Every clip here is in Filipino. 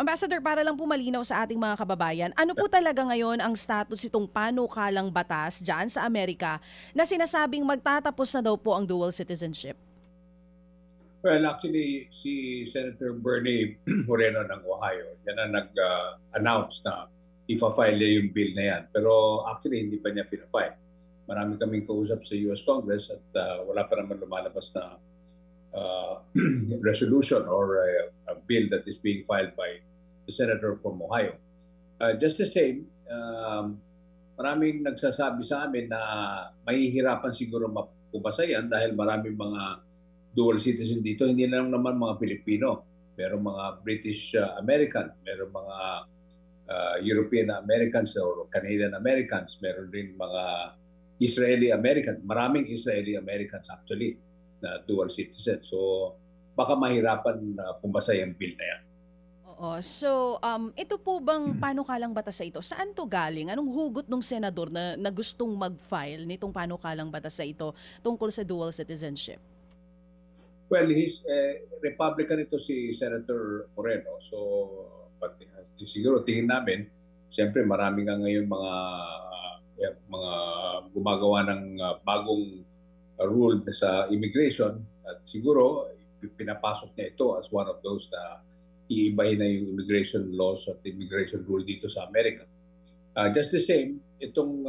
Ambassador, para lang po malinaw sa ating mga kababayan, ano po talaga ngayon ang status itong panukalang batas dyan sa Amerika na sinasabing magtatapos na daw po ang dual citizenship? Well, actually, si Senator Bernie Moreno ng Ohio, yan ang nag-announce na ipa-file niya yung bill na yan. Pero actually, hindi pa niya pina-file. Marami kaming kausap sa US Congress at wala pa naman lumalabas na resolution or a bill that is being filed by the senator from Ohio. Just the same, maraming nagsasabi sa amin na mahihirapan siguro mapubasa yan dahil maraming mga dual citizen dito. Hindi lang naman mga Pilipino. Meron mga British American, meron mga European Americans or Canadian Americans, meron din mga Israeli Americans. Maraming Israeli Americans actually na dual citizen. So baka mahirapan pumbasa yung bill na yan. Oo. So, ito po bang panukalang batas sa ito? Saan to galing? Anong hugot ng senador na gustong mag-file nitong panukalang batas sa ito tungkol sa dual citizenship? Well, he's Republican ito si Senator Moreno. So siguro tingin namin, siyempre marami nga ngayon mga gumagawa ng bagong rule sa immigration at siguro pinapasok niya ito as one of those na iibahin na yung immigration laws at immigration rule dito sa Amerika. Just the same, itong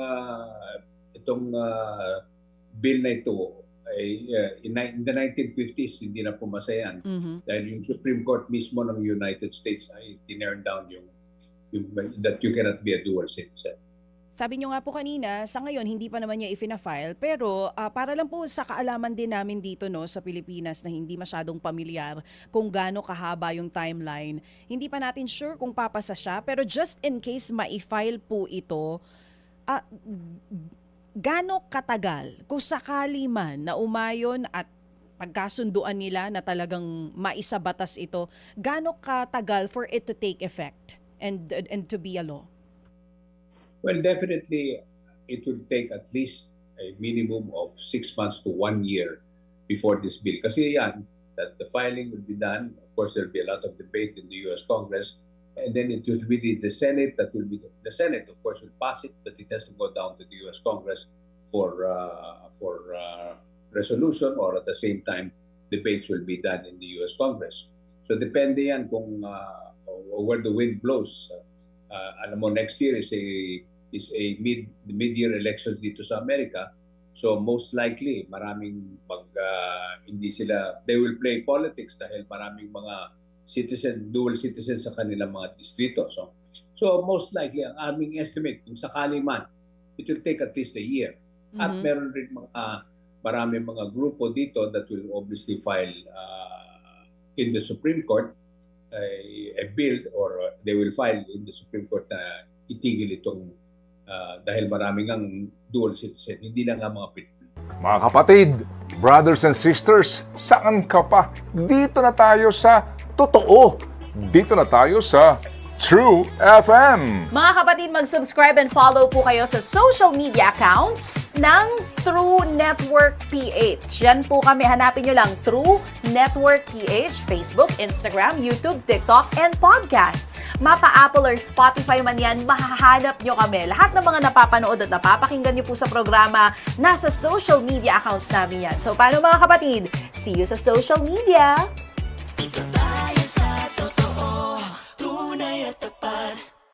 bill na ito ay in the 1950s hindi na pumasa yan dahil yung Supreme Court mismo ng United States ay tinurn down yung that you cannot be a dual citizen. Sabi nyo nga po kanina, sa ngayon hindi pa naman niya ifina-file, pero para lang po sa kaalaman din namin dito no sa Pilipinas na hindi masyadong pamilyar kung gaano kahaba yung timeline, hindi pa natin sure kung papasa siya, pero just in case ma-file po ito, gaano katagal kung sakali man na umayon at pagkasunduan nila na talagang maisabatas ito, gaano katagal for it to take effect and to be a law? Well, definitely, it will take at least a minimum of 6 months to 1 year before this bill. Kasi yan, that the filing will be done. Of course, there will be a lot of debate in the U.S. Congress. And then it will be the Senate that will be, the Senate, of course, will pass it, but it has to go down to the U.S. Congress for resolution, or at the same time, debates will be done in the U.S. Congress. So depende yan kung where the wind blows. Alam mo, next year is a mid-year election dito sa Amerika. So most likely, maraming they will play politics dahil maraming mga dual citizen sa kanilang mga distrito. So most likely, ang aming estimate, kung sakali man, it will take at least a year. At meron rin maraming mga grupo dito that will obviously file in the Supreme Court a bill, or they will file in the Supreme Court na itigil itong dahil maraming ang dual citizen, hindi lang ang mga Pilipino. Mga kapatid, brothers and sisters, saan ka pa? Dito na tayo sa totoo. Dito na tayo sa True FM. Mga kapatid, mag-subscribe and follow po kayo sa social media accounts ng True Network PH. Yan po kami, hanapin nyo lang True Network PH, Facebook, Instagram, YouTube, TikTok, and podcast. Mapa Apple or Spotify man yan, mahahanap nyo kami. Lahat ng mga napapanood at napapakinggan nyo po sa programa, nasa social media accounts namin yan. So, paano mga kapatid? See you sa social media! Dito tayo sa totoo, tunay at tapat.